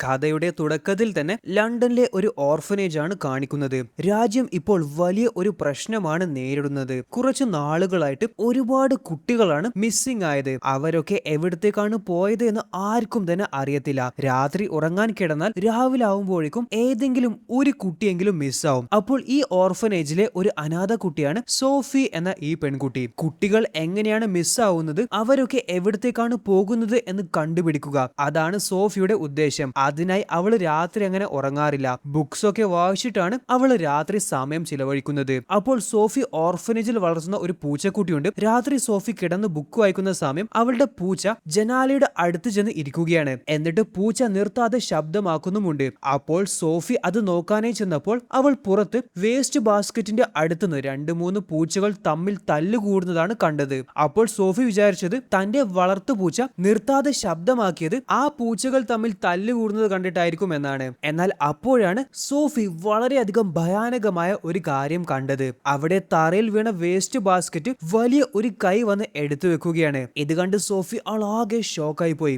കഥയുടെ തുടക്കത്തിൽ തന്നെ ലണ്ടനിലെ ഒരു ഓർഫനേജ് ആണ് കാണിക്കുന്നത്. രാജ്യം ഇപ്പോൾ വലിയ ഒരു പ്രശ്നമാണ് നേരിടുന്നത്. കുറച്ചു നാളുകളായിട്ട് ഒരുപാട് കുട്ടികളാണ് മിസ്സിംഗ് ആയത്. അവരൊക്കെ എവിടത്തേക്കാണ് പോയത് എന്ന് ആർക്കും തന്നെ അറിയത്തില്ല. രാത്രി ഉറങ്ങാൻ കിടന്നാൽ രാവിലെ ആവുമ്പോഴേക്കും ഏതെങ്കിലും ഒരു കുട്ടിയെങ്കിലും മിസ്സാവും. അപ്പോൾ ഈ ഓർഫനേജിലെ ഒരു അനാഥ കുട്ടിയാണ് സോഫി എന്ന ഈ പെൺകുട്ടി. കുട്ടികൾ എങ്ങനെയാണ് മിസ്സാവുന്നത്, അവരൊക്കെ എവിടത്തേക്കാണ് പോകുന്നത് എന്ന് കണ്ടുപിടിക്കുക, അതാണ് സോഫിയുടെ ഉദ്ദേശം. അതിനായി അവള് രാത്രി അങ്ങനെ ഉറങ്ങാറില്ല. ബുക്സ് ഒക്കെ വായിച്ചിട്ടാണ് അവള് രാത്രി സമയം ചിലവഴിക്കുന്നത്. അപ്പോൾ സോഫി ഓർഫനേജിൽ വളർത്തുന്ന ഒരു പൂച്ചക്കുട്ടിയുണ്ട്. രാത്രി സോഫി കിടന്ന് ബുക്ക് വായിക്കുന്ന സമയം അവളുടെ പൂച്ച ജനാലയുടെ അടുത്ത് ചെന്ന് ഇരിക്കുകയാണ്. എന്നിട്ട് പൂച്ച നിർത്താതെ ശബ്ദമാക്കുന്നുമുണ്ട്. അപ്പോൾ സോഫി അത് നോക്കാനായി ചെന്നപ്പോൾ അവൾ പുറത്ത് വേസ്റ്റ് ബാസ്ക്കറ്റിന്റെ അടുത്തുനിന്ന് 2-3 പൂച്ചകൾ തമ്മിൽ തല്ലുകൂടുന്നതാണ് കണ്ടത്. അപ്പോൾ സോഫി വിചാരിച്ചത് തന്റെ വളർത്തു പൂച്ച നിർത്താതെ ശബ്ദമാക്കിയത് ആ പൂച്ചകൾ തമ്മിൽ തല്ലുകൂടുന്നത് കണ്ടിട്ടായിരിക്കും എന്നാണ്. എന്നാൽ അപ്പോഴാണ് സോഫി വളരെയധികം ഭയാനകമായ ഒരു കാര്യം കണ്ടത്. അവിടെ തറയിൽ വീണ വേസ്റ്റ് ബാസ്ക്കറ്റ് വലിയ ഒരു കൈ വന്ന് എടുത്തു വെക്കുകയാണ്. ഇത് കണ്ട് സോഫി ആകെ ഷോക്കായി പോയി.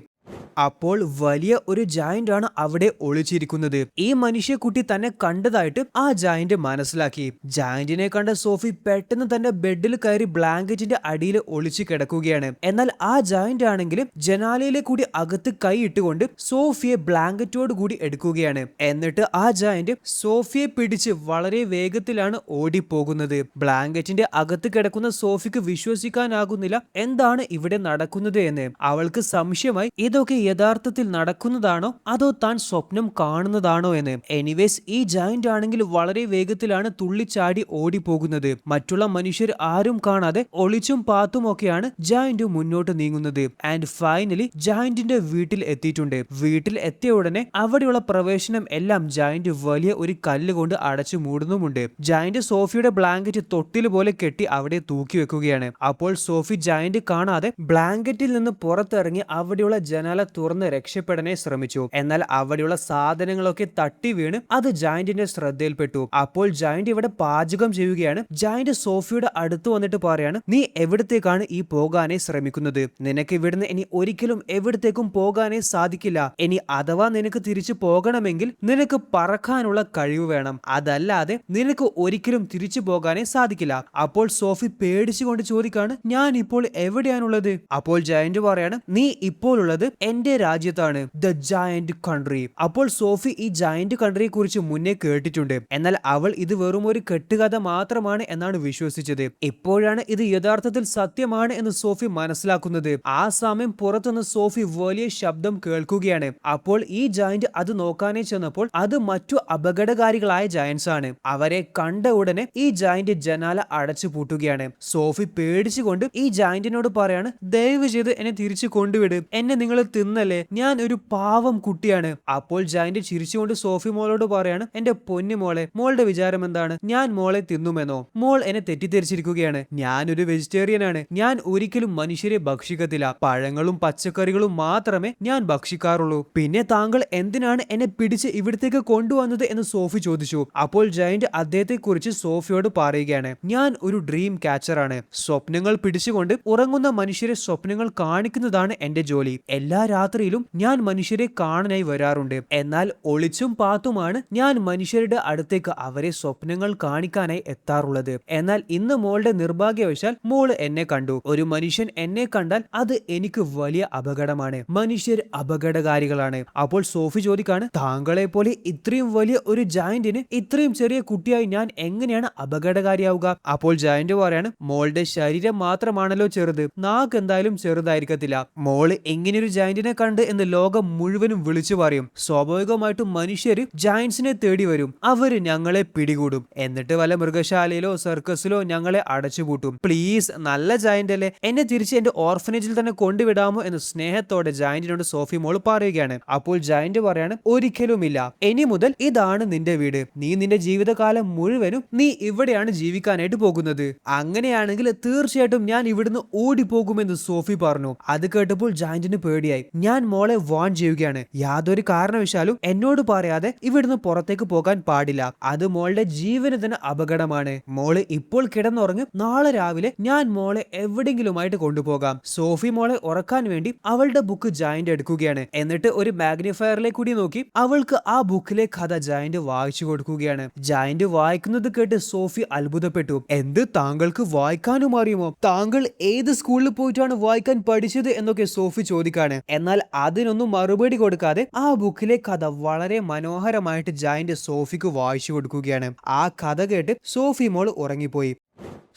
അപ്പോൾ വലിയ ഒരു ജയന്റ് ആണ് അവിടെ ഒളിച്ചിരിക്കുന്നത്. ഈ മനുഷ്യക്കുട്ടി തന്നെ കണ്ടതായിട്ട് ആ ജയന്റ് മനസ്സിലാക്കി. ജയന്റിനെ കണ്ട സോഫി പെട്ടെന്ന് തന്റെ ബെഡിൽ കയറി ബ്ലാങ്കറ്റിന്റെ അടിയിൽ ഒളിച്ചു കിടക്കുകയാണ്. എന്നാൽ ആ ജയന്റ് ആണെങ്കിൽ ജനാലയിലെ കൂടി അകത്ത് കൈ ഇട്ടുകൊണ്ട് സോഫിയെ ബ്ലാങ്കറ്റോട് കൂടി എടുക്കുകയാണ്. എന്നിട്ട് ആ ജയന്റ് സോഫിയെ പിടിച്ച് വളരെ വേഗത്തിലാണ് ഓടിപ്പോകുന്നത്. ബ്ലാങ്കറ്റിന്റെ അകത്ത് കിടക്കുന്ന സോഫിക്ക് വിശ്വസിക്കാനാകുന്നില്ല എന്താണ് ഇവിടെ നടക്കുന്നത് എന്ന്. അവൾക്ക് സംശയമായി ഇതൊക്കെ യഥാർത്ഥത്തിൽ നടക്കുന്നതാണോ അതോ താൻ സ്വപ്നം കാണുന്നതാണോ എന്ന്. എനിവേസ് ഈ ജയന്റ് ആണെങ്കിൽ വളരെ വേഗത്തിലാണ് തുള്ളിച്ചാടി ഓടിപ്പോകുന്നത്. മറ്റുള്ള മനുഷ്യർ ആരും കാണാതെ ഒളിച്ചും പാത്തും ഒക്കെയാണ് ജയന്റ് മുന്നോട്ട് നീങ്ങുന്നത്. ആൻഡ് ഫൈനലി ജയന്റിന്റെ വീട്ടിൽ എത്തിയിട്ടുണ്ട്. വീട്ടിൽ എത്തിയ ഉടനെ അവിടെയുള്ള പ്രവേശനം എല്ലാം ജയന്റ് വലിയ ഒരു കല്ല് കൊണ്ട് അടച്ചു മൂടുന്നുമുണ്ട്. ജയന്റ് സോഫിയുടെ ബ്ലാങ്കറ്റ് തൊട്ടിൽ പോലെ കെട്ടി അവിടെ തൂക്കി വെക്കുകയാണ്. അപ്പോൾ സോഫി ജയന്റ് കാണാതെ ബ്ലാങ്കറ്റിൽ നിന്ന് പുറത്തിറങ്ങി അവിടെയുള്ള ജനാല തുറന്ന് രക്ഷപ്പെടാനേ ശ്രമിച്ചു. എന്നാൽ അവിടെയുള്ള സാധനങ്ങളൊക്കെ തട്ടി വീണ് അത് ജയന്റിന്റെ ശ്രദ്ധയിൽപ്പെട്ടു. അപ്പോൾ ജയന്റ് ഇവിടെ പാചകം ചെയ്യുകയാണ്. ജയന്റ് സോഫിയുടെ അടുത്ത് വന്നിട്ട് പറയാണ്, നീ എവിടത്തേക്കാണ് ഈ പോകാനേ ശ്രമിക്കുന്നത്? നിനക്ക് ഇവിടുന്ന് ഇനി ഒരിക്കലും എവിടത്തേക്കും പോകാനേ സാധിക്കില്ല. ഇനി അഥവാ നിനക്ക് തിരിച്ചു പോകണമെങ്കിൽ നിനക്ക് പറക്കാനുള്ള കഴിവ് വേണം. അതല്ലാതെ നിനക്ക് ഒരിക്കലും തിരിച്ചു പോകാനേ സാധിക്കില്ല. അപ്പോൾ സോഫി പേടിച്ചുകൊണ്ട് ചോദിക്കാണ്, ഞാൻ ഇപ്പോൾ എവിടെയാണുള്ളത്? അപ്പോൾ ജയന്റ് പറയാണ്, നീ ഇപ്പോൾ ഉള്ളത് എന്റെ രാജ്യത്താണ്, ദ ജയന്റ് കൺട്രി. അപ്പോൾ സോഫി ഈ ജയന്റ് കൺട്രിയെ കുറിച്ച് മുന്നേ കേട്ടിട്ടുണ്ട്. എന്നാൽ അവൾ ഇത് വെറും ഒരു കെട്ടുകഥ മാത്രമാണ് എന്നാണ് വിശ്വസിച്ചത്. ഇപ്പോഴാണ് ഇത് യഥാർത്ഥത്തിൽ സത്യമാണ് എന്ന് സോഫി മനസ്സിലാക്കുന്നത്. ആ സമയം പുറത്തുനിന്ന് സോഫി വലിയ ശബ്ദം കേൾക്കുകയാണ്. അപ്പോൾ ഈ ജയന്റ് അത് നോക്കാനേ ചെന്നപ്പോൾ അത് മറ്റു അപകടകാരികളായ ജയന്റ്സ് ആണ്. അവരെ കണ്ട ഉടനെ ഈ ജയന്റ് ജനാല അടച്ചു പൂട്ടുകയാണ്. സോഫി പേടിച്ചുകൊണ്ട് ഈ ജയന്റിനോട് പറയാണ്, ദയവ് ചെയ്ത് എന്നെ തിരിച്ചു കൊണ്ടുവിട്. എന്നെ നിങ്ങൾ തിന്നല്ലേ, ഞാൻ ഒരു പാവം കുട്ടിയാണ്. അപ്പോൾ ജയന്റ് ചിരിച്ചുകൊണ്ട് സോഫി മോളോട് പറയാണ്, എന്റെ പൊന്നു മോളെ, മോളുടെ വിചാരം എന്താണ്? ഞാൻ മോളെ തിന്നുമെന്നോ? മോൾ എന്നെ തെറ്റിദ്ധരിച്ചിരിക്കുകയാണ്. ഞാനൊരു വെജിറ്റേറിയൻ ആണ്. ഞാൻ ഒരിക്കലും മനുഷ്യരെ ഭക്ഷിക്കത്തില്ല. പഴങ്ങളും പച്ചക്കറികളും മാത്രമേ ഞാൻ ഭക്ഷിക്കാറുള്ളൂ. പിന്നെ താങ്കൾ എന്തിനാണ് എന്നെ പിടിച്ച് ഇവിടത്തേക്ക് കൊണ്ടുവന്നത് എന്ന് സോഫി ചോദിച്ചു. അപ്പോൾ ജയന്റ് അദ്ദേഹത്തെ കുറിച്ച് സോഫിയോട് പറയുകയാണ്, ഞാൻ ഒരു ഡ്രീം ക്യാച്ചർ ആണ്. സ്വപ്നങ്ങൾ പിടിച്ചുകൊണ്ട് ഉറങ്ങുന്ന മനുഷ്യരെ സ്വപ്നങ്ങൾ കാണിക്കുന്നതാണ് എന്റെ ജോലി. എല്ലാ രാത്രിയിലും ഞാൻ മനുഷ്യരെ കാണാനായി വരാറുണ്ട്. എന്നാൽ ഒളിച്ചും പാത്തുമാണ് ഞാൻ മനുഷ്യരുടെ അടുത്തേക്ക് അവരെ സ്വപ്നങ്ങൾ കാണിക്കാനായി എത്താറുള്ളത്. എന്നാൽ ഇന്ന് മോളുടെ നിർഭാഗ്യവശാൽ മോള് എന്നെ കണ്ടു. ഒരു മനുഷ്യൻ എന്നെ കണ്ടാൽ അത് എനിക്ക് വലിയ അപകടമാണ്. മനുഷ്യർ അപകടകാരികളാണ്. അപ്പോൾ സോഫി ചോദിക്കാണ്, താങ്കളെ പോലെ ഇത്രയും വലിയ ഒരു ജയന്റിന് ഇത്രയും ചെറിയ കുട്ടിയായി ഞാൻ എങ്ങനെയാണ് അപകടകാരിയാവുക? അപ്പോൾ ജയന്റ് പറയാണ്, മോളുടെ ശരീരം മാത്രമാണല്ലോ ചെറുത്, നാക്ക് എന്തായാലും ചെറുതായിരിക്കത്തില്ല. മോള് ഇങ്ങനെയൊരു ജയന്റിനെ കണ്ട് എന്ന് ലോകം മുഴുവനും വിളിച്ചു പറയും. സ്വാഭാവികമായിട്ടും മനുഷ്യര് ജയന്റ്സിനെ തേടി വരും. അവര് ഞങ്ങളെ പിടികൂടും. എന്നിട്ട് വല്ല മൃഗശാലയിലോ സർക്കസിലോ ഞങ്ങളെ അടച്ചുപൂട്ടും. പ്ലീസ്, നല്ല ജയന്റ് അല്ലേ, എന്നെ തിരിച്ച് എന്റെ ഓർഫനേജിൽ തന്നെ കൊണ്ടുവിടാമോ എന്ന് സ്നേഹത്തോടെ ജയന്റിനോട് സോഫി മോൾ പറയുകയാണ്. അപ്പോൾ ജയന്റ് പറയാണ്, ഒരിക്കലുമില്ല. ഇനി മുതൽ ഇതാണ് നിന്റെ വീട്. നീ നിന്റെ ജീവിതകാലം മുഴുവനും നീ ഇവിടെയാണ് ജീവിക്കാനായിട്ട് പോകുന്നത്. അങ്ങനെയാണെങ്കിൽ തീർച്ചയായിട്ടും ഞാൻ ഇവിടുന്ന് ഓടിപ്പോകുമെന്ന് സോഫി പറഞ്ഞു. അത് കേട്ടപ്പോൾ ജയന്റിന് പേടിയായി. പേടിയായി. ഞാൻ മോളെ വാൺ ചെയ്യുകയാണ്, യാതൊരു കാരണവശാലും എന്നോട് പറയാതെ ഇവിടുന്ന് പുറത്തേക്ക് പോകാൻ പാടില്ല. അത് മോളുടെ ജീവന് തന്നെ അപകടമാണ്. മോള് ഇപ്പോൾ കിടന്നുറങ്ങും, നാളെ രാവിലെ ഞാൻ മോളെ എവിടെങ്കിലുമായിട്ട് കൊണ്ടുപോകാം. സോഫി മോളെ ഉറക്കാൻ വേണ്ടി അവളുടെ ബുക്ക് ജയന്റ് എടുക്കുകയാണ്. എന്നിട്ട് ഒരു മാഗ്നിഫയറിലേക്ക് കൂടി നോക്കി അവൾക്ക് ആ ബുക്കിലെ കഥ ജയന്റ് വായിച്ചു കൊടുക്കുകയാണ്. ജയന്റ് വായിക്കുന്നത് കേട്ട് സോഫി അത്ഭുതപ്പെട്ടു. എന്ത്, താങ്കൾക്ക് വായിക്കാനും അറിയുമോ? താങ്കൾ ഏത് സ്കൂളിൽ പോയിട്ടാണ് വായിക്കാൻ പഠിച്ചത് എന്നൊക്കെ സോഫി ചോദിക്കാണ്. എന്നാൽ അതിനൊന്നും മറുപടി കൊടുക്കാതെ ആ ബുക്കിലെ കഥ വളരെ മനോഹരമായിട്ട് ജയന്റ് സോഫിക്ക് വായിച്ചു കൊടുക്കുകയാണ്. ആ കഥ കേട്ട് സോഫി മോൾ ഉറങ്ങിപ്പോയി.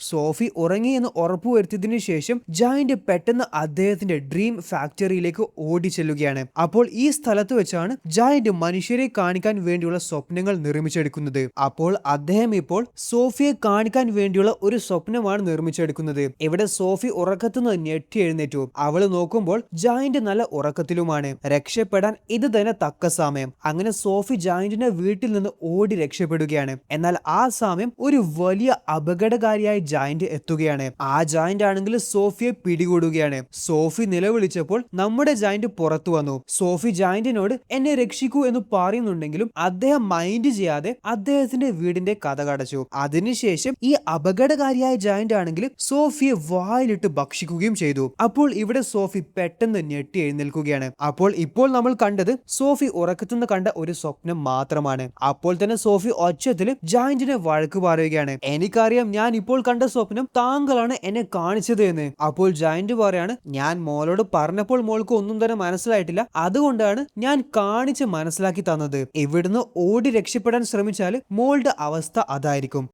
സോഫി ഉറങ്ങിയെന്ന് ഉറപ്പുവരുത്തിയതിനു ശേഷം ജയന്റ് പെട്ടെന്ന് അദ്ദേഹത്തിന്റെ ഡ്രീം ഫാക്ടറിയിലേക്ക് ഓടി ചെല്ലുകയാണ്. അപ്പോൾ ഈ സ്ഥലത്ത് വെച്ചാണ് ജയന്റ് മനുഷ്യരെ കാണിക്കാൻ വേണ്ടിയുള്ള സ്വപ്നങ്ങൾ നിർമ്മിച്ചെടുക്കുന്നത്. അപ്പോൾ അദ്ദേഹം ഇപ്പോൾ സോഫിയെ കാണിക്കാൻ വേണ്ടിയുള്ള ഒരു സ്വപ്നമാണ് നിർമ്മിച്ചെടുക്കുന്നത്. ഇവിടെ സോഫി ഉറക്കത്തുനിന്ന് ഞെട്ടി എഴുന്നേറ്റു. അവള് നോക്കുമ്പോൾ ജയന്റ് നല്ല ഉറക്കത്തിലുമാണ്. രക്ഷപ്പെടാൻ ഇത് തന്നെ തക്ക സമയം. അങ്ങനെ സോഫി ജയന്റിന്റെ വീട്ടിൽ നിന്ന് ഓടി രക്ഷപ്പെടുകയാണ്. എന്നാൽ ആ സമയം ഒരു വലിയ അപകടകാരിയായ ജയന്റ് എത്തുകയാണ്. ആ ജയന്റ് ആണെങ്കിൽ സോഫിയെ പിടികൂടുകയാണ്. സോഫി നിലവിളിച്ചപ്പോൾ നമ്മുടെ ജയന്റ് പുറത്തു വന്നു. സോഫി ജയന്റിനോട് എന്നെ രക്ഷിക്കൂ എന്ന് പറയുന്നുണ്ടെങ്കിലും അദ്ദേഹം മൈൻഡ് ചെയ്യാതെ അദ്ദേഹത്തിന്റെ വീടിന്റെ കഥ കടച്ചു. അതിനുശേഷം ഈ അപകടകാരിയായ ജയന്റ് ആണെങ്കിൽ സോഫിയെ വായിലിട്ട് ഭക്ഷിക്കുകയും ചെയ്തു. അപ്പോൾ ഇവിടെ സോഫി പെട്ടെന്ന് ഞെട്ടി എഴുന്നേൽക്കുകയാണ്. ഇപ്പോൾ നമ്മൾ കണ്ടത് സോഫി ഉറക്കത്തുനിന്ന് കണ്ട ഒരു സ്വപ്നം മാത്രമാണ്. അപ്പോൾ തന്നെ സോഫി ഒച്ചത്തിൽ ജയന്റിനെ വഴക്ക് പറയുകയാണ്. എനിക്കറിയാം, ഞാൻ ഇപ്പോൾ കണ്ട സ്വപ്നം താങ്കളാണ് എന്നെ കാണിച്ചത് എന്ന്. അപ്പോൾ ജയന്റ് പറയാണ്, ഞാൻ മോളോട് പറഞ്ഞപ്പോൾ മോൾക്ക് ഒന്നും തന്നെ മനസ്സിലായിട്ടില്ല, അതുകൊണ്ടാണ് ഞാൻ കാണിച്ച് മനസ്സിലാക്കി തന്നത്. ഇവിടുന്ന് ഓടി രക്ഷപ്പെടാൻ ശ്രമിച്ചാൽ മോളുടെ അവസ്ഥ അതായിരിക്കും.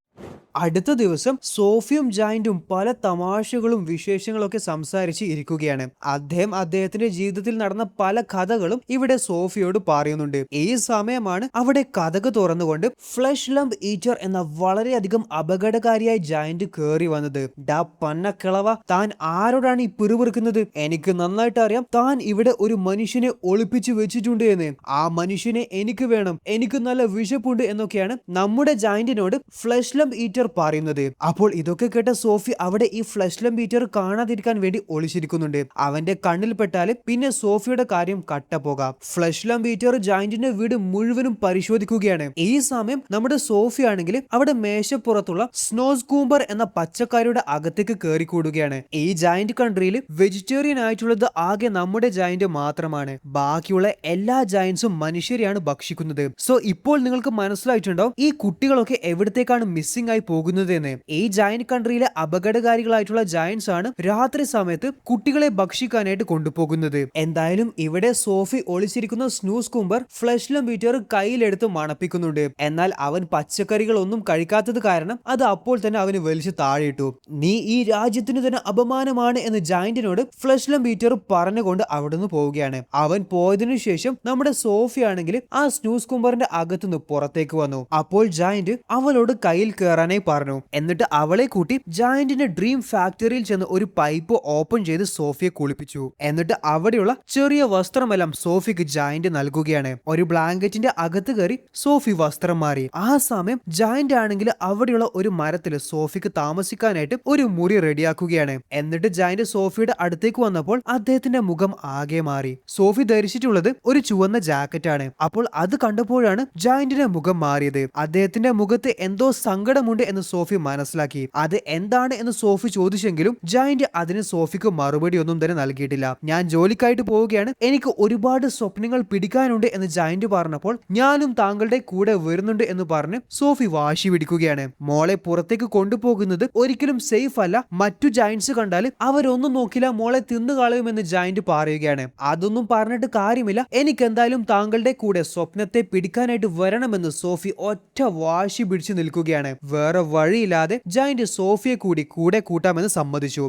അടുത്ത ദിവസം സോഫിയും ജയന്റും പല തമാശകളും വിശേഷങ്ങളൊക്കെ സംസാരിച്ച് ഇരിക്കുകയാണ്. അദ്ദേഹത്തിന്റെ ജീവിതത്തിൽ നടന്ന പല കഥകളും ഇവിടെ സോഫിയോട് പറയുന്നുണ്ട്. ഈ സമയമാണ് അവിടെ കഥക് തുറന്നുകൊണ്ട് ഫ്ലഷ് ലംബ് ഈറ്റർ എന്ന വളരെയധികം അപകടകാരിയായ ജയന്റ് കേറി വന്നത്. ഡാ പന്നക്കിളവ, താൻ ആരോടാണ് ഈ പിറുപിറുക്കുന്നത്? എനിക്ക് നന്നായിട്ട് അറിയാം താൻ ഇവിടെ ഒരു മനുഷ്യനെ ഒളിപ്പിച്ചു വെച്ചിട്ടുണ്ട് എന്ന്. ആ മനുഷ്യനെ എനിക്ക് വേണം, എനിക്ക് നല്ല വിശപ്പുണ്ട് എന്നൊക്കെയാണ് നമ്മുടെ ജയന്റിനോട് ഫ്ലഷ് ലംബ് ഈറ്റർ പറയുന്നത്. അപ്പോൾ ഇതൊക്കെ കേട്ട സോഫി അവിടെ ഈ ഫ്ലഷ് ലംബ് ഈറ്റർ കാണാതിരിക്കാൻ വേണ്ടി ഒളിച്ചിരിക്കുന്നുണ്ട്. അവന്റെ കണ്ണിൽ പെട്ടാല് പിന്നെ സോഫിയുടെ കാര്യം കട്ടപ്പോകാം. ഫ്ലഷ് ലംബ് ഈറ്റർ ജയന്റിന്റെ വീട് മുഴുവനും പരിശോധിക്കുകയാണ്. ഈ സമയം നമ്മുടെ സോഫി ആണെങ്കിൽ അവിടെ മേശപ്പുറത്തുള്ള സ്നോസ് കൂംബർ എന്ന പച്ചക്കറിയുടെ അകത്തേക്ക് കയറിക്കൂടുകയാണ്. ഈ ജയന്റ് കൺട്രിയിൽ വെജിറ്റേറിയൻ ആയിട്ടുള്ളത് ആകെ നമ്മുടെ ജയന്റ് മാത്രമാണ്. ബാക്കിയുള്ള എല്ലാ ജയന്റ്സും മനുഷ്യരെയാണ് ഭക്ഷിക്കുന്നത്. സോ ഇപ്പോൾ നിങ്ങൾക്ക് മനസ്സിലായിട്ടുണ്ടാവും ഈ കുട്ടികളൊക്കെ എവിടത്തേക്കാണ് മിസ്സിംഗ് ആയി പോകുന്നതെന്ന്. ഈ ജയന്റ് കൺട്രിയിലെ അപകടകാരികളായിട്ടുള്ള ജയന്റ്സ് ആണ് രാത്രി സമയത്ത് കുട്ടികളെ ഭക്ഷിക്കാനായിട്ട് കൊണ്ടുപോകുന്നത്. എന്തായാലും ഇവിടെ സോഫി ഒളിച്ചിരിക്കുന്ന snozzcumber Fleshlumpeater കയ്യിലെടുത്ത് മണപ്പിക്കുന്നുണ്ട്. എന്നാൽ അവൻ പച്ചക്കറികൾ ഒന്നും കഴിക്കാത്തത് കാരണം അത് അപ്പോൾ തന്നെ അവന് വലിച്ചു താഴെയിട്ടു. നീ ഈ രാജ്യത്തിന് തന്നെ അപമാനമാണ് എന്ന് ജയന്റിനോട് ഫ്ലഷ് ലംബ് ഈറ്റർ പറഞ്ഞുകൊണ്ട് അവിടുന്ന് പോവുകയാണ്. അവൻ പോയതിനു ശേഷം നമ്മുടെ സോഫി ആണെങ്കിൽ ആ സ്നൂസ് കൂംബറിന്റെ അകത്തുനിന്ന് പുറത്തേക്ക് വന്നു. അപ്പോൾ ജയന്റ് അവളോട് കയ്യിൽ കയറാനായി പറഞ്ഞു. എന്നിട്ട് അവളെ കൂട്ടി ജയന്റിന്റെ ഡ്രീം ഫാക്ടറിയിൽ ചെന്ന് ഒരു പൈപ്പ് ഓപ്പൺ ചെയ്ത് സോഫിയെ കുളിപ്പിച്ചു. എന്നിട്ട് അവിടെയുള്ള ചെറിയ വസ്ത്രമെല്ലാം സോഫിക്ക് ജയന്റ് നൽകുകയാണ്. ഒരു ബ്ലാങ്കറ്റിന്റെ അകത്ത് കയറി സോഫി വസ്ത്രം മാറി. ആ സമയം ജയന്റ് ആണെങ്കിൽ അവിടെയുള്ള ഒരു മരത്തിൽ സോഫിക്ക് താമസിക്കാനായിട്ട് ഒരു മുറി റെഡിയാക്കുകയാണ്. എന്നിട്ട് ജയന്റ് സോഫിയുടെ അടുത്തേക്ക് വന്നപ്പോൾ അദ്ദേഹത്തിന്റെ മുഖം ആകെ മാറി. സോഫി ധരിച്ചിട്ടുള്ളത് ഒരു ചുവന്ന ജാക്കറ്റ് ആണ്. അപ്പോൾ അത് കണ്ടപ്പോഴാണ് ജയന്റിന്റെ മുഖം മാറിയത്. അദ്ദേഹത്തിന്റെ മുഖത്ത് എന്തോ സങ്കടമുണ്ട് എന്ന് സോഫി മനസ്സിലാക്കി. അത് എന്താണ് എന്ന് സോഫി ചോദിച്ചെങ്കിലും ജയന്റ് അതിന് സോഫിക്ക് മറുപടി ഒന്നും തന്നെ നൽകിയിട്ടില്ല. ഞാൻ ജോലിക്കായിട്ട് പോവുകയാണ്, എനിക്ക് ഒരുപാട് സ്വപ്നങ്ങൾ പിടിക്കാനുണ്ട് എന്ന് ജയന്റ് പറഞ്ഞപ്പോൾ ഞാനും താങ്കളുടെ കൂടെ വരുന്നുണ്ട് എന്ന് പറഞ്ഞ് സോഫി വാശി പിടിക്കുകയാണ്. മോളെ പുറത്തേക്ക് കൊണ്ടുപോകുന്നത് ഒരിക്കലും സേഫ് അല്ല, മറ്റു ജയന്റ്സ് കണ്ടാൽ അവരൊന്നും നോക്കില്ല, മോളെ തിന്നു കളയുമെന്ന് ജയന്റ് പറയുകയാണ്. അതൊന്നും പറഞ്ഞിട്ട് കാര്യമില്ല, എനിക്ക് എന്തായാലും താങ്കളുടെ കൂടെ സ്വപ്നത്തെ പിടിക്കാനായിട്ട് വരണമെന്ന് സോഫി ഒറ്റ വാശി പിടിച്ചു നിൽക്കുകയാണ്. വേറെ വഴിയില്ലാതെ ജയന്റ് സോഫിയെ കൂടെ കൂട്ടാമെന്ന് സമ്മതിച്ചു.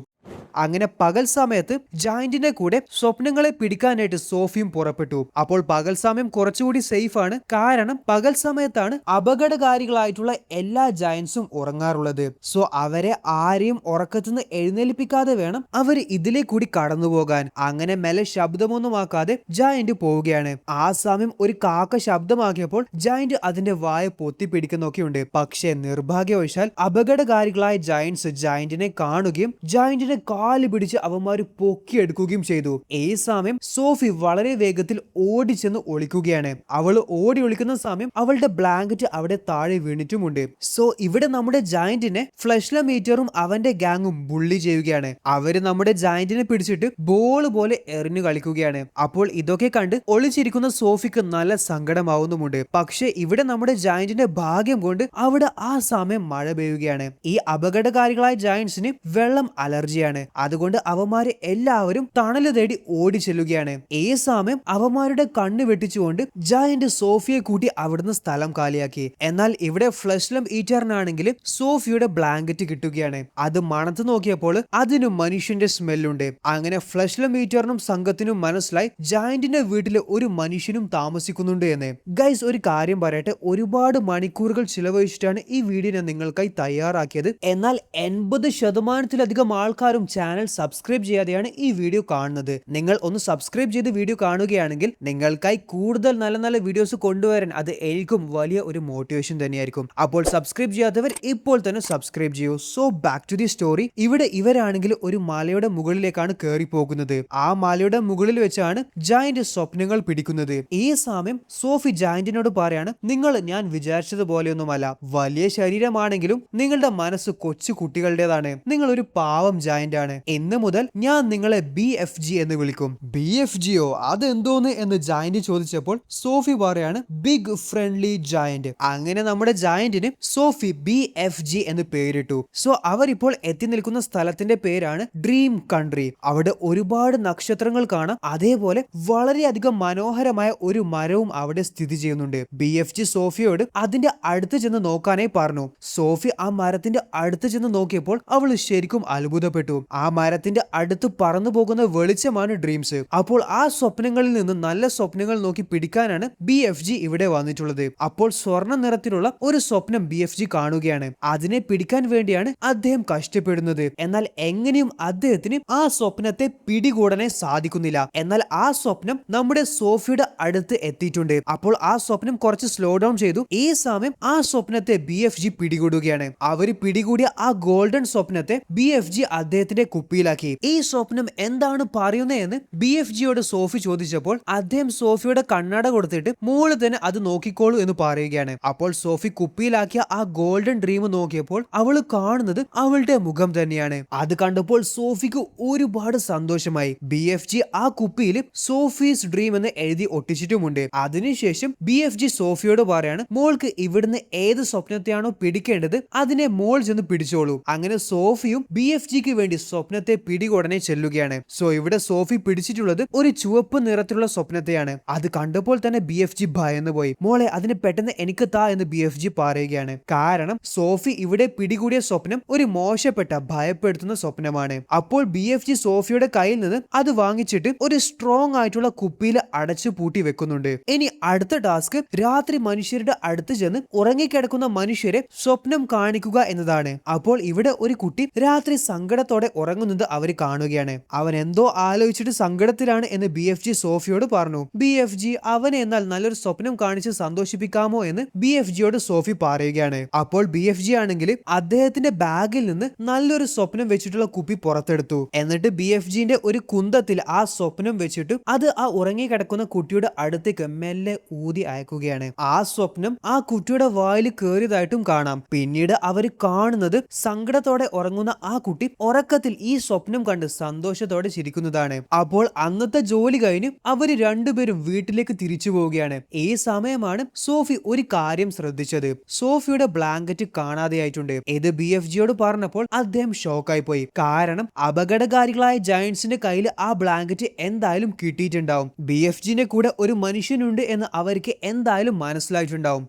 അങ്ങനെ പകൽ സമയത്ത് ജയന്റിന്റെ കൂടെ സ്വപ്നങ്ങളെ പിടിക്കാനായിട്ട് സോഫിയും പുറപ്പെട്ടു. അപ്പോൾ പകൽ സമയം കുറച്ചുകൂടി സേഫ് ആണ്, കാരണം പകൽ സമയത്താണ് അപകടകാരികളായിട്ടുള്ള എല്ലാ ജയന്റ്സും ഉറങ്ങാറുള്ളത്. സോ അവരെ ആരെയും ഉറക്കത്തുനിന്ന് എഴുന്നേൽപ്പിക്കാതെ വേണം അവർ ഇതിലെ കൂടി കടന്നു പോകാൻ. അങ്ങനെ മെല്ലെ ശബ്ദമൊന്നുമാക്കാതെ ജയന്റ് പോവുകയാണ്. ആ സമയം ഒരു കാക്ക ശബ്ദമാക്കിയപ്പോൾ ജയന്റ് അതിന്റെ വായ പൊത്തിപ്പിടിക്കുന്നൊക്കെയുണ്ട്. പക്ഷേ നിർഭാഗ്യവശാൽ അപകടകാരികളായ ജയന്റ്സ് ജയന്റിനെ കാണുകയും ജയന്റിനെ കാല് പിടിച്ച് അവന്മാര് പൊക്കിയെടുക്കുകയും ചെയ്തു. ഈ സമയം സോഫി വളരെ വേഗത്തിൽ ഓടിച്ചെന്ന് ഒളിക്കുകയാണ്. അവള് ഓടി ഒളിക്കുന്ന സമയം അവളുടെ ബ്ലാങ്കറ്റ് അവിടെ താഴെ വീണിട്ടുമുണ്ട്. സോ ഇവിടെ നമ്മുടെ ജയന്റിനെ ഫ്ലഷ്ല മീറ്ററും അവന്റെ ഗാങ്ങും ബുള്ളി ചെയ്യുകയാണ്. അവര് നമ്മുടെ ജയന്റിനെ പിടിച്ചിട്ട് ബോൾ പോലെ എറിഞ്ഞു കളിക്കുകയാണ്. അപ്പോൾ ഇതൊക്കെ കണ്ട് ഒളിച്ചിരിക്കുന്ന സോഫിക്ക് നല്ല സങ്കടമാവുന്നുമുണ്ട്. പക്ഷെ ഇവിടെ നമ്മുടെ ജയന്റിന്റെ ഭാഗ്യം കൊണ്ട് അവിടെ ആ സമയം മഴ പെയ്യുകയാണ്. ഈ അപകടകാരികളായ ജയന്റ്സിന് വെള്ളം അലർജിയാണ്. അതുകൊണ്ട് അവന്മാര് എല്ലാവരും തണല് തേടി ഓടി ചെല്ലുകയാണ്. ഈ സമയം അവന്മാരുടെ കണ്ണ് വെട്ടിച്ചുകൊണ്ട് ജയന്റ് സോഫിയെ കൂട്ടി അവിടുന്ന് സ്ഥലം കാലിയാക്കി. എന്നാൽ ഇവിടെ ഫ്ലഷ്ലം ഈറ്ററിനാണെങ്കിൽ സോഫിയുടെ ബ്ലാങ്കറ്റ് കിട്ടുകയാണ്. അത് മണത്ത് നോക്കിയപ്പോൾ അതിന് മനുഷ്യന്റെ സ്മെല്ലുണ്ട്. അങ്ങനെ ഫ്ലഷ്ലം ഈറ്ററിനും സംഘത്തിനും മനസ്സിലായി ജയന്റിന്റെ വീട്ടില് ഒരു മനുഷ്യനും താമസിക്കുന്നുണ്ട് എന്ന്. ഗൈസ്, ഒരു കാര്യം പറയട്ടെ, ഒരുപാട് മണിക്കൂറുകൾ ചിലവഴിച്ചിട്ടാണ് ഈ വീഡിയോ ഞാൻ നിങ്ങൾക്കായി തയ്യാറാക്കിയത്. എന്നാൽ 80% ആൾക്കാരും ചാനൽ സബ്സ്ക്രൈബ് ചെയ്യാതെയാണ് ഈ വീഡിയോ കാണുന്നത്. നിങ്ങൾ ഒന്ന് സബ്സ്ക്രൈബ് ചെയ്ത് വീഡിയോ കാണുകയാണെങ്കിൽ നിങ്ങൾക്കായി കൂടുതൽ നല്ല നല്ല വീഡിയോസ് കൊണ്ടുവരാൻ അത് എനിക്കും വലിയ ഒരു മോട്ടിവേഷൻ തന്നെയായിരിക്കും. അപ്പോൾ സബ്സ്ക്രൈബ് ചെയ്യാത്തവർ ഇപ്പോൾ തന്നെ സബ്സ്ക്രൈബ് ചെയ്യൂ. So back to the story. ഇവിടെ ഇവരാണെങ്കിൽ ഒരു മലയുടെ മുകളിലേക്കാണ് കയറി പോകുന്നത്. ആ മലയുടെ മുകളിൽ വെച്ചാണ് ജയന്റ് സ്വപ്നങ്ങൾ പിടിക്കുന്നത്. ഈ സമയം സോഫി ജയന്റിനോട് പറയാണ്, നിങ്ങൾ ഞാൻ വിചാരിച്ചതുപോലെയൊന്നുമല്ല. വലിയ ശരീരമാണെങ്കിലും നിങ്ങളുടെ മനസ്സ് കൊച്ചു കുട്ടികളുടേതാണ്. നിങ്ങൾ ഒരു പാവം ജയന്റ് ആണ്. ഇന്ന് മുതൽ ഞാൻ നിങ്ങളെ BFG എന്ന് വിളിക്കും. BFGയോ അതെന്തോന്ന് എന്ന് ജയന്റ് ചോദിച്ചപ്പോൾ സോഫി പറയാണ്, ബിഗ് ഫ്രണ്ട്ലി ജയന്റ്. അങ്ങനെ നമ്മുടെ ജയന്റിന് സോഫി BFG എന്ന് പേരിട്ടു. സോ അവരിപ്പോൾ എത്തി നിൽക്കുന്ന സ്ഥലത്തിന്റെ പേരാണ് ഡ്രീം കൺട്രി. അവിടെ ഒരുപാട് നക്ഷത്രങ്ങൾ കാണാം. അതേപോലെ വളരെയധികം മനോഹരമായ ഒരു മരവും അവിടെ സ്ഥിതി ചെയ്യുന്നുണ്ട്. BFG സോഫിയോട് അതിന്റെ അടുത്ത് ചെന്ന് നോക്കാനായി പറഞ്ഞു. സോഫി ആ മരത്തിന്റെ അടുത്ത് ചെന്ന് നോക്കിയപ്പോൾ അവൾ ശരിക്കും അത്ഭുതപ്പെട്ടു. ആ മരത്തിന്റെ അടുത്ത് പറന്നു പോകുന്ന വെളിച്ചമാണ് ഡ്രീംസ്. അപ്പോൾ ആ സ്വപ്നങ്ങളിൽ നിന്ന് നല്ല സ്വപ്നങ്ങൾ നോക്കി പിടിക്കാനാണ് BFG ഇവിടെ വന്നിട്ടുള്ളത്. അപ്പോൾ സ്വർണ്ണ നിറത്തിലുള്ള ഒരു സ്വപ്നം BFG കാണുകയാണ്. അതിനെ പിടിക്കാൻ വേണ്ടിയാണ് അദ്ദേഹം കഷ്ടപ്പെടുന്നത്. എന്നാൽ എങ്ങനെയും അദ്ദേഹത്തിന് ആ സ്വപ്നത്തെ പിടികൂടാനേ സാധിക്കുന്നില്ല. എന്നാൽ ആ സ്വപ്നം നമ്മുടെ സോഫിയുടെ അടുത്ത് എത്തിയിട്ടുണ്ട്. അപ്പോൾ ആ സ്വപ്നം കുറച്ച് സ്ലോ ഡൗൺ ചെയ്തു. ഈ സമയം ആ സ്വപ്നത്തെ BFG പിടികൂടുകയാണ്. അവര് പിടികൂടിയ ആ ഗോൾഡൻ സ്വപ്നത്തെ BFG അദ്ദേഹത്തിന്റെ കുപ്പിയിലാക്കി. ഈ സ്വപ്നം എന്താണ് പറയുന്നതെന്ന് BFGയോട് സോഫി ചോദിച്ചപ്പോൾ അദ്ദേഹം സോഫിയുടെ കണ്ണട കൊടുത്തിട്ട് മോള് തന്നെ അത് നോക്കിക്കോളൂ എന്ന് പറയുകയാണ്. അപ്പോൾ സോഫി കുപ്പിയിലാക്കിയ ആ ഗോൾഡൻ ഡ്രീം നോക്കിയപ്പോൾ അവള് കാണുന്നത് അവളുടെ മുഖം തന്നെയാണ്. അത് കണ്ടപ്പോൾ സോഫിക്ക് ഒരുപാട് സന്തോഷമായി. BFG ആ കുപ്പിയിൽ സോഫീസ് ഡ്രീം എന്ന് എഴുതി ഒട്ടിച്ചിട്ടുമുണ്ട്. അതിനുശേഷം BFG സോഫിയോട് പറയാണ്, മോൾക്ക് ഇവിടുന്ന് ഏത് സ്വപ്നത്തെയാണോ പിടിക്കേണ്ടത് അതിനെ മോൾ ചെന്ന് പിടിച്ചോളൂ. അങ്ങനെ സോഫിയും BFGക്ക് വേണ്ടി സ്വപ്നത്തെ പിടികൂടനെ ചെല്ലുകയാണ്. സോ ഇവിടെ സോഫി പിടിച്ചിട്ടുള്ളത് ഒരു ചുവപ്പ് നിറത്തിലുള്ള സ്വപ്നത്തെയാണ്. അത് കണ്ടപ്പോൾ തന്നെ BFG ഭയന്നു പോയി. മോളെ അതിന് പെട്ടെന്ന് എനിക്ക് താ എന്ന് BFG പറയുകയാണ്. കാരണം സോഫി ഇവിടെ പിടികൂടിയ സ്വപ്നം ഒരു മോശപ്പെട്ട ഭയപ്പെടുത്തുന്ന സ്വപ്നമാണ്. അപ്പോൾ BFG സോഫിയുടെ കയ്യിൽ നിന്ന് അത് വാങ്ങിച്ചിട്ട് ഒരു സ്ട്രോങ് ആയിട്ടുള്ള കുപ്പിയിൽ അടച്ചു പൂട്ടി വെക്കുന്നുണ്ട്. ഇനി അടുത്ത ടാസ്ക് രാത്രി മനുഷ്യരുടെ അടുത്ത് ചെന്ന് ഉറങ്ങിക്കിടക്കുന്ന മനുഷ്യരെ സ്വപ്നം കാണിക്കുക എന്നതാണ്. അപ്പോൾ ഇവിടെ ഒരു കുട്ടി രാത്രി സങ്കടത്തോടെ ഉറങ്ങുന്നത് അവർ കാണുകയാണ്. അവൻ എന്തോ ആലോചിച്ചിട്ട് സങ്കടത്തിലാണ് എന്ന് BFG സോഫിയോട് പറഞ്ഞു. BFG അവനെ എന്നാൽ നല്ലൊരു സ്വപ്നം കാണിച്ച് സന്തോഷിപ്പിക്കാമോ എന്ന് BFGയോട് സോഫി പറയുകയാണ്. അപ്പോൾ BFG ആണെങ്കിൽ അദ്ദേഹത്തിന്റെ ബാഗിൽ നിന്ന് നല്ലൊരു സ്വപ്നം വെച്ചിട്ടുള്ള കുപ്പി പുറത്തെടുത്തു. എന്നിട്ട് BFGന്റെ ഒരു കുന്തത്തിൽ ആ സ്വപ്നം വെച്ചിട്ട് അത് ആ ഉറങ്ങിക്കിടക്കുന്ന കുട്ടിയുടെ അടുത്തേക്ക് മെല്ലെ ഊതി അയക്കുകയാണ്. ആ സ്വപ്നം ആ കുട്ടിയുടെ വായിൽ കേറിയതായിട്ടും കാണാം. പിന്നീട് അവര് കാണുന്നത് സങ്കടത്തോടെ ഉറങ്ങുന്ന ആ കുട്ടി ഉറക്കത്തിൽ ഈ സ്വപ്നം കണ്ട് സന്തോഷത്തോടെ ചിരിക്കുന്നതാണ്. അപ്പോൾ അന്നത്തെ ജോലി കഴിഞ്ഞ് അവര് രണ്ടുപേരും വീട്ടിലേക്ക് തിരിച്ചു പോവുകയാണ്. ഈ സമയമാണ് സോഫി ഒരു കാര്യം ശ്രദ്ധിച്ചത്. സോഫിയുടെ ബ്ലാങ്കറ്റ് കാണാതെയായിട്ടുണ്ട്. ഇത് BFGയോട് പറഞ്ഞപ്പോൾ അദ്ദേഹം ഷോക്കായി പോയി. കാരണം അപകടകാരികളായ ജയന്റ്സിന്റെ കയ്യിൽ ആ ബ്ലാങ്കറ്റ് എന്തായാലും കിട്ടിയിട്ടുണ്ടാവും. BFGന്റെ കൂടെ ഒരു മനുഷ്യനുണ്ട് എന്ന് അവർക്ക് എന്തായാലും മനസ്സിലായിട്ടുണ്ടാവും.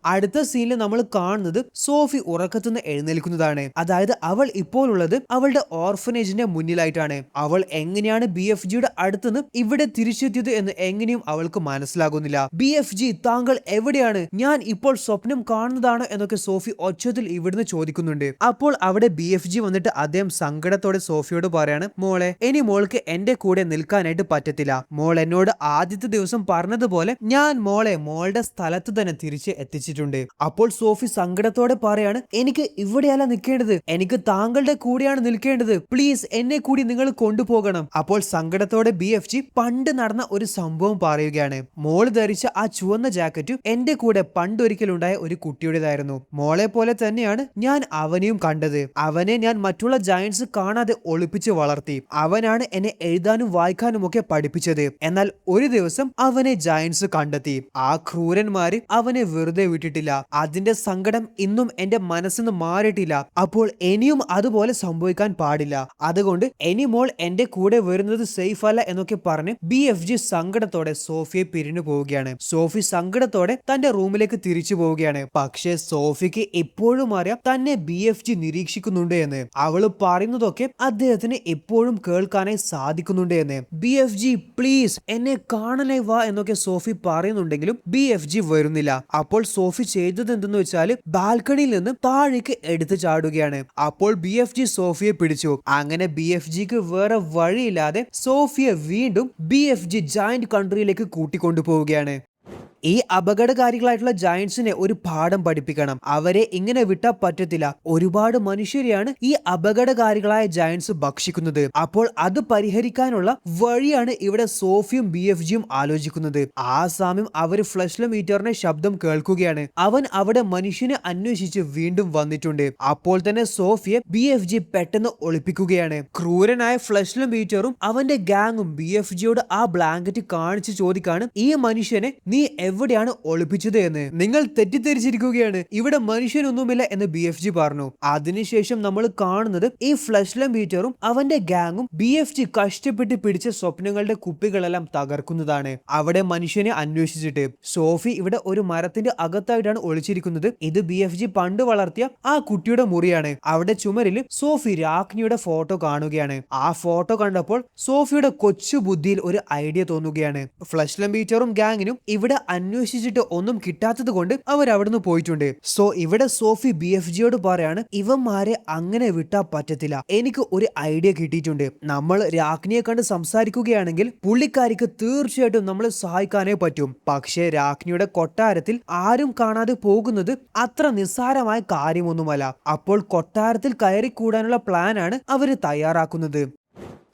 അടുത്ത സീനിൽ നമ്മൾ കാണുന്നത് സോഫി ഉറക്കത്തുനിന്ന് എഴുന്നേൽക്കുന്നതാണ്. അതായത് അവൾ ഇപ്പോൾ ഉള്ളത് അവളുടെ ഓർഫനേജിന്റെ മുന്നിലായിട്ടാണ്. അവൾ എങ്ങനെയാണ് BFGയുടെ അടുത്തുനിന്ന് ഇവിടെ തിരിച്ചെത്തിയത് എന്ന് എങ്ങനെയും അവൾക്ക് മനസ്സിലാകുന്നില്ല. BFG താങ്കൾ എവിടെയാണ്? ഞാൻ ഇപ്പോൾ സ്വപ്നം കാണുന്നതാണ് എന്നൊക്കെ സോഫി ഒച്ചത്തിൽ ഇവിടുന്ന് ചോദിക്കുന്നുണ്ട്. അപ്പോൾ അവിടെ BFG വന്നിട്ട് അദ്ദേഹം സങ്കടത്തോടെ സോഫിയോട് പറയാണ്, മോളെ ഇനി മോൾക്ക് എന്റെ കൂടെ നിൽക്കാനായിട്ട് പറ്റത്തില്ല. മോൾ എന്നോട് ആദ്യത്തെ ദിവസം പറഞ്ഞതുപോലെ ഞാൻ മോളെ മോളുടെ സ്ഥലത്ത് തന്നെ തിരിച്ച് എത്തിച്ചിട്ടുണ്ട്. വിളിച്ചിട്ടുണ്ട്. അപ്പോൾ സോഫി സങ്കടത്തോടെ പറയാണ്, എനിക്ക് ഇവിടെയല്ല നിൽക്കേണ്ടത്, എനിക്ക് താങ്കളുടെ കൂടെയാണ് നിൽക്കേണ്ടത്, പ്ലീസ് എന്നെ കൂടി നിങ്ങൾ കൊണ്ടുപോകണം. അപ്പോൾ സങ്കടത്തോടെ BFG പണ്ട് നടന്ന ഒരു സംഭവം പറയുകയാണ്. മോള് ധരിച്ച ആ ചുവന്ന ജാക്കറ്റും എന്റെ കൂടെ പണ്ടൊരിക്കലുണ്ടായ ഒരു കുട്ടിയുടേതായിരുന്നു. മോളെ പോലെ തന്നെയാണ് ഞാൻ അവനെയും കണ്ടത്. അവനെ ഞാൻ മറ്റുള്ള ജയന്റ്സ് കാണാതെ ഒളിപ്പിച്ച് വളർത്തി. അവനാണ് എന്നെ എഴുതാനും വായിക്കാനും ഒക്കെ പഠിപ്പിച്ചത്. എന്നാൽ ഒരു ദിവസം അവനെ ജയന്റ്സ് കണ്ടെത്തി. ആ ക്രൂരന്മാര് അവനെ വെറുതെ വിട്ടിട്ടില്ല. അതിന്റെ സങ്കടം ഇന്നും എന്റെ മനസ്സിന്ന് മാറിയിട്ടില്ല. അപ്പോൾ ഇനിയും അതുപോലെ സംഭവിക്കാൻ പാടില്ല. അതുകൊണ്ട് ഇനി മോൾ എന്റെ കൂടെ വരുന്നത് സേഫ് അല്ല എന്നൊക്കെ പറഞ്ഞ് BFG സങ്കടത്തോടെ സോഫിയെ പിരിഞ്ഞു പോവുകയാണ്. സോഫി സങ്കടത്തോടെ തന്റെ റൂമിലേക്ക് തിരിച്ചു പോവുകയാണ്. പക്ഷേ സോഫിക്ക് എപ്പോഴും അറിയാം തന്നെ BFG നിരീക്ഷിക്കുന്നുണ്ട് എന്ന്. അവള് പറയുന്നതൊക്കെ അദ്ദേഹത്തിന് എപ്പോഴും കേൾക്കാനായി സാധിക്കുന്നുണ്ട് എന്ന്. BFG പ്ലീസ് എന്നെ കാണാനായി വാ എന്നൊക്കെ സോഫി പറയുന്നുണ്ടെങ്കിലും BFG വരുന്നില്ല. അപ്പോൾ സോഫി ചെയ്തത് എന്തെന്ന് വെച്ചാൽ ബാൽക്കണിയിൽ നിന്ന് താഴേക്ക് എടുത്തു ചാടുകയാണ്. അപ്പോൾ BFG സോഫിയെ പിടിച്ചു. അങ്ങനെ BFGക്ക് വേറെ വഴിയില്ലാതെ സോഫിയെ വീണ്ടും BFG ജയന്റ് കൺട്രിയിലേക്ക് കൂട്ടിക്കൊണ്ടുപോവുകയാണ്. ഈ അപകടകാരികളായിട്ടുള്ള ജയന്റ്സിനെ ഒരു പാഠം പഠിപ്പിക്കണം. അവരെ ഇങ്ങനെ വിട്ടാ പറ്റത്തില്ല. ഒരുപാട് മനുഷ്യരെയാണ് ഈ അപകടകാരികളായ ജയന്റ്സ് ഭക്ഷിക്കുന്നത്. അപ്പോൾ അത് പരിഹരിക്കാനുള്ള വഴിയാണ് ഇവിടെ സോഫിയും BFGയും ആലോചിക്കുന്നത്. ആ സമയം അവര് ഫ്ലഷ്ലം ഈറ്ററിന്റെ ശബ്ദം കേൾക്കുകയാണ്. അവൻ അവിടെ മനുഷ്യനെ അന്വേഷിച്ച് വീണ്ടും വന്നിട്ടുണ്ട്. അപ്പോൾ തന്നെ സോഫിയെ BFG പെട്ടെന്ന് ഒളിപ്പിക്കുകയാണ്. ക്രൂരനായ ഫ്ലഷ്ലം ഈറ്ററും അവന്റെ ഗാങ്ങും BFGയോട് ആ ബ്ലാങ്കറ്റ് കാണിച്ച് ചോദിക്കാണ്, ഈ മനുഷ്യനെ നീ എവിടെയാണ് ഒളിപ്പിച്ചത് എന്ന്. നിങ്ങൾ തെറ്റിദ്ധരിച്ചിരിക്കുകയാണ്, ഇവിടെ മനുഷ്യനൊന്നുമില്ല എന്ന് BFG പറഞ്ഞു. അതിനുശേഷം നമ്മൾ കാണുന്നത് ഈ ഫ്ലഷ്ലം ബീറ്ററും അവന്റെ ഗാങ്ങും BFG കഷ്ടപ്പെട്ട് പിടിച്ച സ്വപ്നങ്ങളുടെ കുപ്പികളെല്ലാം തകർക്കുന്നതാണ്. അവിടെ മനുഷ്യനെ അന്വേഷിച്ചിട്ട് സോഫി ഇവിടെ ഒരു മരത്തിന്റെ അകത്തായിട്ടാണ് ഒളിച്ചിരിക്കുന്നത്. ഇത് BFG പണ്ട് വളർത്തിയ ആ കുട്ടിയുടെ മുറിയാണ്. അവിടെ ചുമരിൽ സോഫി രാജ്ഞിയുടെ ഫോട്ടോ കാണുകയാണ്. ആ ഫോട്ടോ കണ്ടപ്പോൾ സോഫിയുടെ കൊച്ചു ബുദ്ധിയിൽ ഒരു ഐഡിയ തോന്നുകയാണ്. ഫ്ലഷ്ലം ബീറ്ററും ഗാങ്ങിനും ഇവിടെ അന്വേഷിച്ചിട്ട് ഒന്നും കിട്ടാത്തത് കൊണ്ട് അവർ അവിടുന്ന് പോയിട്ടുണ്ട്. സോ ഇവിടെ സോഫി BFGയോട് പറയാണ്, ഇവന്മാരെ അങ്ങനെ വിട്ടാ പറ്റത്തില്ല, എനിക്ക് ഒരു ഐഡിയ കിട്ടിയിട്ടുണ്ട്. നമ്മൾ രാജ്ഞിയെ കണ്ട് സംസാരിക്കുകയാണെങ്കിൽ പുള്ളിക്കാരിക്ക് തീർച്ചയായിട്ടും നമ്മളെ സഹായിക്കാനേ പറ്റും. പക്ഷേ രാജ്ഞിയുടെ കൊട്ടാരത്തിൽ ആരും കാണാതെ പോകുന്നത് അത്ര നിസ്സാരമായ കാര്യമൊന്നുമല്ല. അപ്പോൾ കൊട്ടാരത്തിൽ കയറി കൂടാനുള്ള പ്ലാനാണ് അവര് തയ്യാറാക്കുന്നത്.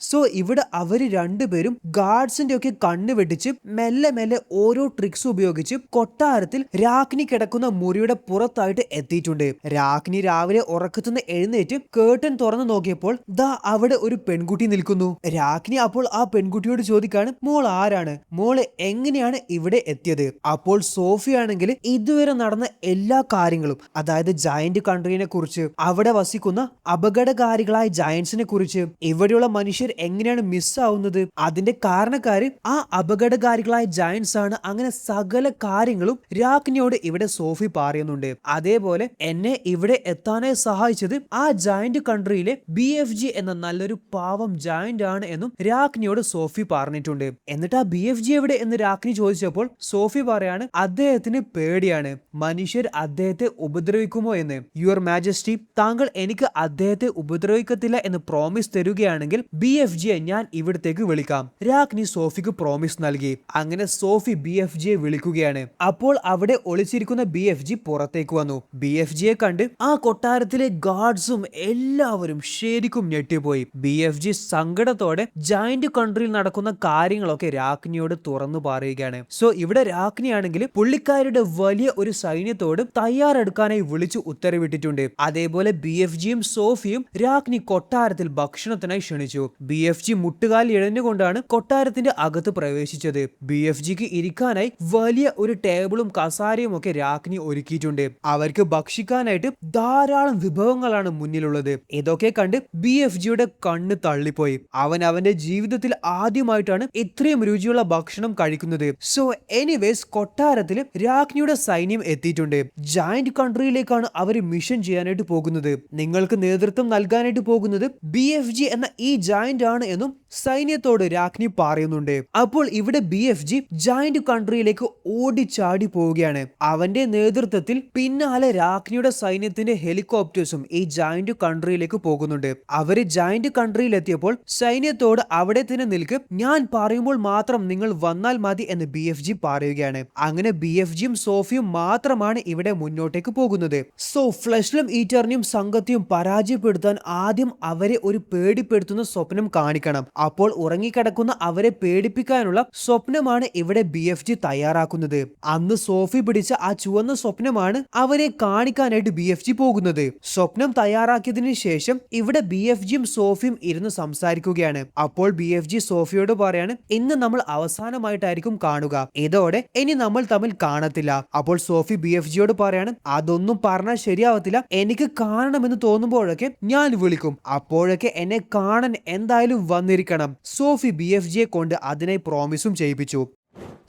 സോ ഇവിടെ അവര് രണ്ടുപേരും ഗാർഡ്സിന്റെ ഒക്കെ കണ്ണ് വെട്ടിച്ച് മെല്ലെ മെല്ലെ ഓരോ ട്രിക്സ് ഉപയോഗിച്ച് കൊട്ടാരത്തിൽ രാജ്ഞി കിടക്കുന്ന മുറിയുടെ പുറത്തായിട്ട് എത്തിയിട്ടുണ്ട്. രാജ്ഞി രാവിലെ ഉറക്കത്തുനിന്ന് എഴുന്നേറ്റ് കേട്ടൻ തുറന്നു നോക്കിയപ്പോൾ ദാ അവിടെ ഒരു പെൺകുട്ടി നിൽക്കുന്നു. രാജ്ഞി അപ്പോൾ ആ പെൺകുട്ടിയോട് ചോദിക്കാണ്, മോൾ ആരാണ്, മോള് എങ്ങനെയാണ് ഇവിടെ എത്തിയത്? അപ്പോൾ സോഫി ആണെങ്കിൽ ഇതുവരെ നടന്ന എല്ലാ കാര്യങ്ങളും, അതായത് ജയന്റ് കൺട്രീനെ കുറിച്ച്, അവിടെ വസിക്കുന്ന അപകടകാരികളായ ജയന്റ്സിനെ കുറിച്ച്, ഇവിടെയുള്ള മനുഷ്യർ എങ്ങനെയാണ് മിസ്സാവുന്നത്, അതിന്റെ കാരണക്കാര് ആ അപകടകാരികളായ ജയന്റ്സ് ആണ്, അങ്ങനെ സകല കാര്യങ്ങളും രാജ്ഞിയോട് ഇവിടെ സോഫി പറയുന്നുണ്ട്. അതേപോലെ എന്നെ ഇവിടെ എത്താനായി സഹായിച്ചത് ആ ജയന്റ് കൺട്രിയിലെ BFG എന്ന നല്ലൊരു പാവം ജയന്റ് ആണ് എന്നും രാജ്ഞിയോട് സോഫി പറഞ്ഞിട്ടുണ്ട്. എന്നിട്ട് ആ BFG എവിടെ എന്ന് രാജ്ഞി ചോദിച്ചപ്പോൾ സോഫി പറയാണ്, അദ്ദേഹത്തിന് പേടിയാണ്, മനുഷ്യർ അദ്ദേഹത്തെ ഉപദ്രവിക്കുമോ എന്ന്. യുവർ മാജസ്റ്റി, താങ്കൾ എനിക്ക് അദ്ദേഹത്തെ ഉപദ്രവിക്കത്തില്ല എന്ന് പ്രോമിസ് തരുകയാണെങ്കിൽ BFGയെ ഞാൻ ഇവിടത്തേക്ക് വിളിക്കാം. രാജ്ഞി സോഫിക്ക് പ്രോമിസ് നൽകി. അങ്ങനെ സോഫി BFGയെ വിളിക്കുകയാണ്. അപ്പോൾ അവിടെ ഒളിച്ചിരിക്കുന്ന BFG പുറത്തേക്ക് വന്നു. BFGയെ കണ്ട് ആ കൊട്ടാരത്തിലെ ഗാർഡ്സും എല്ലാവരും ശരിക്കും ഞെട്ടിപ്പോയി. BFG സങ്കടത്തോടെ ജയന്റ് കൺട്രിയിൽ നടക്കുന്ന കാര്യങ്ങളൊക്കെ രാജ്ഞിയോട് തുറന്നു പറയുകയാണ്. സോ ഇവിടെ രാജ്ഞിയാണെങ്കിൽ പുള്ളിക്കാരുടെ വലിയ ഒരു സൈന്യത്തോട് തയ്യാറെടുക്കാനായി വിളിച്ചു ഉത്തരവിട്ടിട്ടുണ്ട്. അതേപോലെ BFGയും സോഫിയും രാജ്ഞി കൊട്ടാരത്തിൽ ഭക്ഷണത്തിനായി ക്ഷണിച്ചു. BFG മുട്ടുകാലിൽ ഇഴഞ്ഞുകൊണ്ടാണ് കൊട്ടാരത്തിന്റെ അകത്ത് പ്രവേശിച്ചത്. BFGക്ക് ഇരിക്കാനായി വലിയ ഒരു ടേബിളും കസാരയും ഒക്കെ രാജ്ഞി ഒരുക്കിയിട്ടുണ്ട്. അവർക്ക് ഭക്ഷിക്കാനായിട്ട് ധാരാളം വിഭവങ്ങളാണ് മുന്നിലുള്ളത്. ഇതൊക്കെ കണ്ട് BFGയുടെ കണ്ണ് തള്ളിപ്പോയി. അവൻ അവന്റെ ജീവിതത്തിൽ ആദ്യമായിട്ടാണ് ഇത്രയും രുചിയുള്ള ഭക്ഷണം കഴിക്കുന്നത്. സോ എനിവേസ് കൊട്ടാരത്തില് രാജ്ഞിയുടെ സൈന്യം എത്തിയിട്ടുണ്ട്. ജയന്റ് കൺട്രിയിലേക്കാണ് അവർ മിഷൻ ചെയ്യാനായിട്ട് പോകുന്നത്. നിങ്ങൾക്ക് നേതൃത്വം നൽകാനായിട്ട് പോകുന്നത് BFG എന്ന ഈ ജയന്റ് ആണ് എന്നും സൈന്യത്തോട് രാജ്ഞി പറയുന്നുണ്ട്. അപ്പോൾ ഇവിടെ BFG ജയന്റ് കൺട്രിയിലേക്ക് ഓടിച്ചാടി പോവുകയാണ്. അവന്റെ നേതൃത്വത്തിൽ പിന്നാലെ രാജ്ഞിയുടെ സൈന്യത്തിന്റെ ഹെലികോപ്റ്റേഴ്സും ഈ ജയന്റ് കൺട്രിയിലേക്ക് പോകുന്നുണ്ട്. അവര് ജയന്റ് കൺട്രിയിൽ എത്തിയപ്പോൾ സൈന്യത്തോട് അവിടെ തന്നെ നിൽക്ക്, ഞാൻ പറയുമ്പോൾ മാത്രം നിങ്ങൾ വന്നാൽ മതി എന്ന് BFG പറയുകയാണ്. അങ്ങനെ BFGയും സോഫിയും മാത്രമാണ് ഇവിടെ മുന്നോട്ടേക്ക് പോകുന്നത്. സോ ഫ്ലഷ്ലം ഈറ്ററിനെയും സംഘത്തെയും പരാജയപ്പെടുത്താൻ ആദ്യം അവരെ ഒരു പേടിപ്പെടുത്തുന്ന സ്വപ്നം കാണിക്കണം. അപ്പോൾ ഉറങ്ങിക്കിടക്കുന്ന അവരെ പേടിപ്പിക്കാനുള്ള സ്വപ്നമാണ് ഇവിടെ BFG തയ്യാറാക്കുന്നത്. അന്ന് സോഫി പിടിച്ച ആ ചുവന്ന സ്വപ്നമാണ് അവരെ കാണിക്കാനായിട്ട് BFG പോകുന്നത്. സ്വപ്നം തയ്യാറാക്കിയതിനു ശേഷം ഇവിടെ BFGയും സോഫിയും ഇരുന്ന് സംസാരിക്കുകയാണ്. അപ്പോൾ BFG സോഫിയോട് പറയാണ്, ഇന്ന് നമ്മൾ അവസാനമായിട്ടായിരിക്കും കാണുക, ഇതോടെ ഇനി നമ്മൾ തമ്മിൽ കാണത്തില്ല. അപ്പോൾ സോഫി BFGയോട് പറയാണ്, അതൊന്നും പറഞ്ഞാൽ ശരിയാവത്തില്ല, എനിക്ക് കാണണമെന്ന് തോന്നുമ്പോഴൊക്കെ ഞാൻ വിളിക്കും, അപ്പോഴൊക്കെ എന്നെ കാണാൻ എന്തായാലും വന്നിരിക്കണം. സോഫി BFGയെ കൊണ്ട് അതിനായി പ്രോമിസും ചെയ്യിപ്പിച്ചു.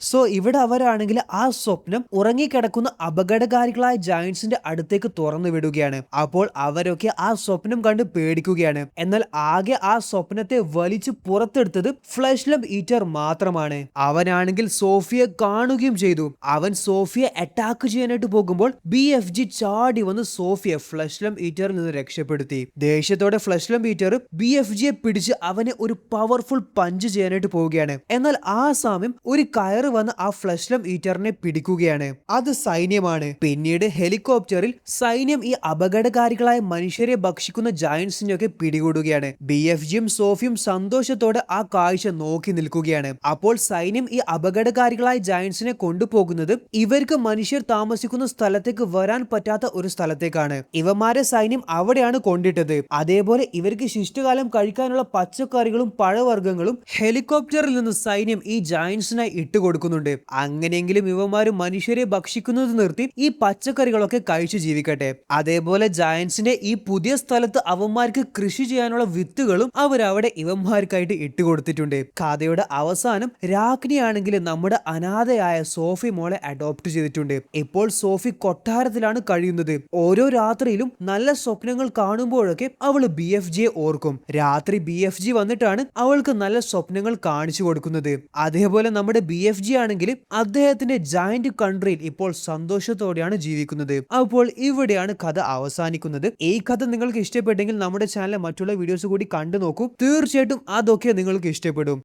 സോ ഇവിടെ അവരാണെങ്കിൽ ആ സ്വപ്നം ഉറങ്ങിക്കിടക്കുന്ന അപകടകാരികളായ ജയന്റ്സിന്റെ അടുത്തേക്ക് തുറന്നു വിടുകയാണ്. അപ്പോൾ അവരൊക്കെ ആ സ്വപ്നം കണ്ട് പേടിക്കുകയാണ്. എന്നാൽ ആകെ ആ സ്വപ്നത്തെ വലിച്ചു പുറത്തെടുത്തത് ഫ്ലഷ്ലം ഈറ്റർ മാത്രമാണ്. അവനാണെങ്കിൽ സോഫിയെ കാണുകയും ചെയ്തു. അവൻ സോഫിയെ അറ്റാക്ക് ചെയ്യാനായിട്ട് പോകുമ്പോൾ BFG ചാടി വന്ന് സോഫിയെ ഫ്ലഷ്ലം ഈറ്ററിൽ നിന്ന് രക്ഷപ്പെടുത്തി. ദേഷ്യത്തോടെ ഫ്ലഷ്ലം ഈറ്റർ BFGയെ പിടിച്ച് അവനെ ഒരു പവർഫുൾ പഞ്ച് ചെയ്യാനായിട്ട് പോവുകയാണ്. എന്നാൽ ആ സമയം ഒരു കയറ് വന്ന് ആ ഫ്ലഷ്ലം ഈറ്ററിനെ പിടിക്കുകയാണ്. അത് സൈന്യമാണ്. പിന്നീട് ഹെലികോപ്റ്ററിൽ സൈന്യം ഈ അപകടകാരികളായ മനുഷ്യരെ ഭക്ഷിക്കുന്ന ജയന്റ്സിനെയൊക്കെ പിടികൂടുകയാണ്. BFGയും സോഫിയും സന്തോഷത്തോടെ ആ കാഴ്ച നോക്കി നിൽക്കുകയാണ്. അപ്പോൾ സൈന്യം ഈ അപകടകാരികളായ ജയന്റ്സിനെ കൊണ്ടുപോകുന്നത് ഇവർക്ക് മനുഷ്യർ താമസിക്കുന്ന സ്ഥലത്തേക്ക് വരാൻ പറ്റാത്ത ഒരു സ്ഥലത്തേക്കാണ്. ഇവന്മാരെ സൈന്യം അവിടെയാണ് കൊണ്ടിട്ടത്. അതേപോലെ ഇവർക്ക് ശിഷ്ടകാലം കഴിക്കാനുള്ള പച്ചക്കറികളും പഴവർഗ്ഗങ്ങളും ഹെലികോപ്റ്ററിൽ നിന്ന് സൈന്യം ഈ ജയന്റ്സിനായി ഇട്ടുകൊടുക്കുന്നുണ്ട്. അങ്ങനെയെങ്കിലും ഇവന്മാര് മനുഷ്യരെ ഭക്ഷിക്കുന്നത് നിർത്തി ഈ പച്ചക്കറികളൊക്കെ കഴിച്ചു ജീവിക്കട്ടെ. അതേപോലെ ജയന്റ്സിന്റെ ഈ പുതിയ സ്ഥലത്ത് അവന്മാർക്ക് കൃഷി ചെയ്യാനുള്ള വിത്തുകളും അവരവിടെ ഇവന്മാർക്കായിട്ട് ഇട്ടുകൊടുത്തിട്ടുണ്ട്. കഥയുടെ അവസാനം രാജ്ഞിയാണെങ്കിൽ നമ്മുടെ അനാഥയായ സോഫി മോളെ അഡോപ്റ്റ് ചെയ്തിട്ടുണ്ട്. ഇപ്പോൾ സോഫി കൊട്ടാരത്തിലാണ് കഴിയുന്നത്. ഓരോ രാത്രിയിലും നല്ല സ്വപ്നങ്ങൾ കാണുമ്പോഴൊക്കെ അവള് BFGയെ ഓർക്കും. രാത്രി BFG വന്നിട്ടാണ് അവൾക്ക് നല്ല സ്വപ്നങ്ങൾ കാണിച്ചു കൊടുക്കുന്നത്. അതേപോലെ നമ്മുടെ BFG ആണെങ്കിൽ അദ്ദേഹത്തിന്റെ ജയന്റ് കൺട്രിയിൽ ഇപ്പോൾ സന്തോഷത്തോടെയാണ് ജീവിക്കുന്നത്. അപ്പോൾ ഇവിടെയാണ് കഥ അവസാനിക്കുന്നത്. ഈ കഥ നിങ്ങൾക്ക് ഇഷ്ടപ്പെട്ടെങ്കിൽ നമ്മുടെ ചാനലിലെ മറ്റുള്ള വീഡിയോസ് കൂടി കണ്ടു നോക്കൂ. തീർച്ചയായിട്ടും അതൊക്കെ നിങ്ങൾക്ക് ഇഷ്ടപ്പെടും.